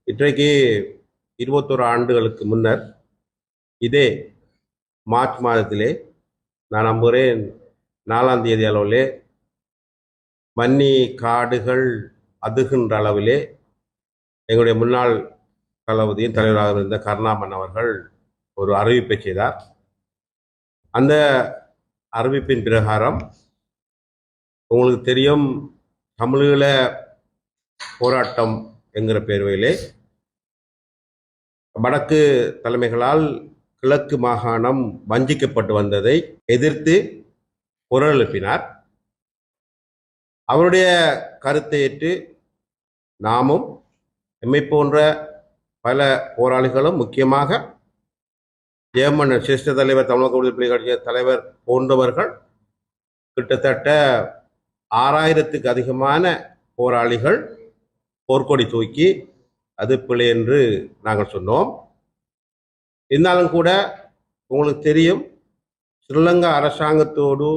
இன்றைக்கு 21 ஆண்டுகளுக்கு முன்னர் இதே மார்ச் மாதத்திலே நான் நம்புகிறேன் 4ஆம் தேதி அளவிலே வன்னி காடுகள் அதுகின்ற அளவிலே எங்களுடைய முன்னாள் தளபதியின் தலைவராக இருந்த கருணாமன் அவர்கள் ஒரு அறிவிப்பை செய்தார். அந்த அறிவிப்பின் பிரகாரம் உங்களுக்கு தெரியும், தமிழீழ போராட்டம் என்கிற பேர்வையிலே வடக்கு தலைமைகளால் கிழக்கு மாகாணம் வஞ்சிக்கப்பட்டு வந்ததை எதிர்த்து குரல் எழுப்பினார். அவருடைய கருத்தை ஏற்று நாமும் எம்மை போன்ற பல போராளிகளும், முக்கியமாக ஜெயமன் சிரேஷ்ட தலைவர், தமிழக விடுதலை கட்சி தலைவர் போன்றவர்கள் கிட்டத்தட்ட 6000த்துக்கு அதிகமான போராளிகள் போர்க்கொடி தூக்கி அது பிழை என்று நாங்கள் சொன்னோம். இருந்தாலும் கூட உங்களுக்கு தெரியும், ஸ்ரீலங்கா அரசாங்கத்தோடு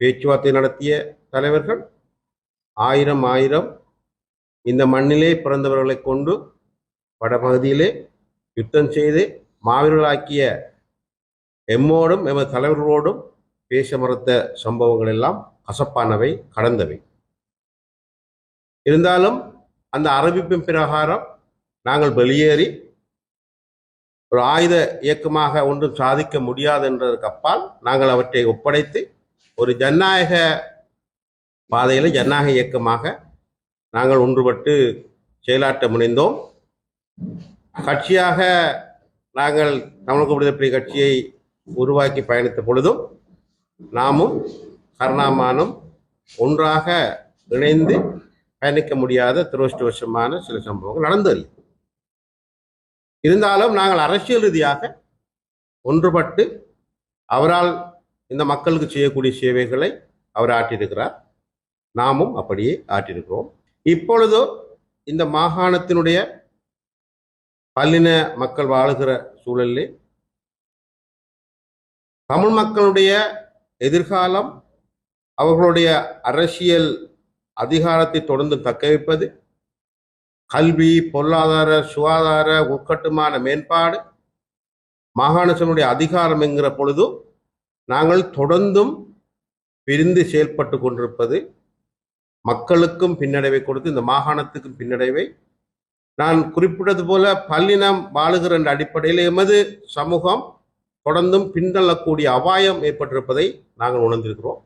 பேச்சுவார்த்தை நடத்திய தலைவர்கள் ஆயிரம் இந்த மண்ணிலே பிறந்தவர்களை கொண்டு வடபகுதியிலே யுத்தம் செய்து மாவீரர்களாக்கிய எம்மோடும் எமது தலைவர்களோடும் பேச மறுத்த சம்பவங்கள் எல்லாம் கசப்பானவை, கடந்தவை. இருந்தாலும் அந்த அறிவிப்பின் பிரகாரம் நாங்கள் வெளியேறி ஒரு ஆயுத இயக்கமாக ஒன்றும் சாதிக்க முடியாது என்றதற்கு அப்பால் நாங்கள் அவற்றை ஒப்படைத்து ஒரு ஜனநாயக பாதையில் ஜனநாயக இயக்கமாக நாங்கள் ஒன்றுபட்டு செயலாற்ற முனைந்தோம். கட்சியாக நாங்கள் தமிழக விடுதலை கட்சியை உருவாக்கி பயணித்த பொழுதும் நாமும் கருணாமனும் ஒன்றாக இணைந்து பயணிக்க முடியாத துரதிருஷ்டவசமான சில சம்பவங்கள் நடந்தது. இருந்தாலும் நாங்கள் அரசியல் ரீதியாக ஒன்றுபட்டு அவரால் இந்த மக்களுக்கு செய்யக்கூடிய சேவைகளை அவர் ஆற்றியிருக்கிறார். நாமும் அப்படியே ஆற்றியிருக்கிறோம். இப்பொழுதோ இந்த மாகாணத்தினுடைய பல்லின மக்கள் வாழுகிற சூழலிலே தமிழ் மக்களுடைய எதிர்காலம், அவர்களுடைய அரசியல் அதிகாரத்தை தொடர்ந்து தக்க வைப்பது, கல்வி, பொருளாதார, சுகாதார, உட்கட்டுமான மேம்பாடு, மாகாண சபையுடைய அதிகாரம் என்கிற பொழுது நாங்கள் தொடர்ந்தும் பிரிந்து செயல்பட்டு கொண்டிருப்பது மக்களுக்கும் பின்னடைவை கொடுத்து இந்த மாகாணத்துக்கும் பின்னடைவை, நான் குறிப்பிட்டது போல பல்லினம் வாழுகிற என்ற அடிப்படையில் எமது சமூகம் தொடர்ந்தும் பின்தள்ளக்கூடிய அபாயம் ஏற்பட்டிருப்பதை நாங்கள் உணர்ந்திருக்கிறோம்.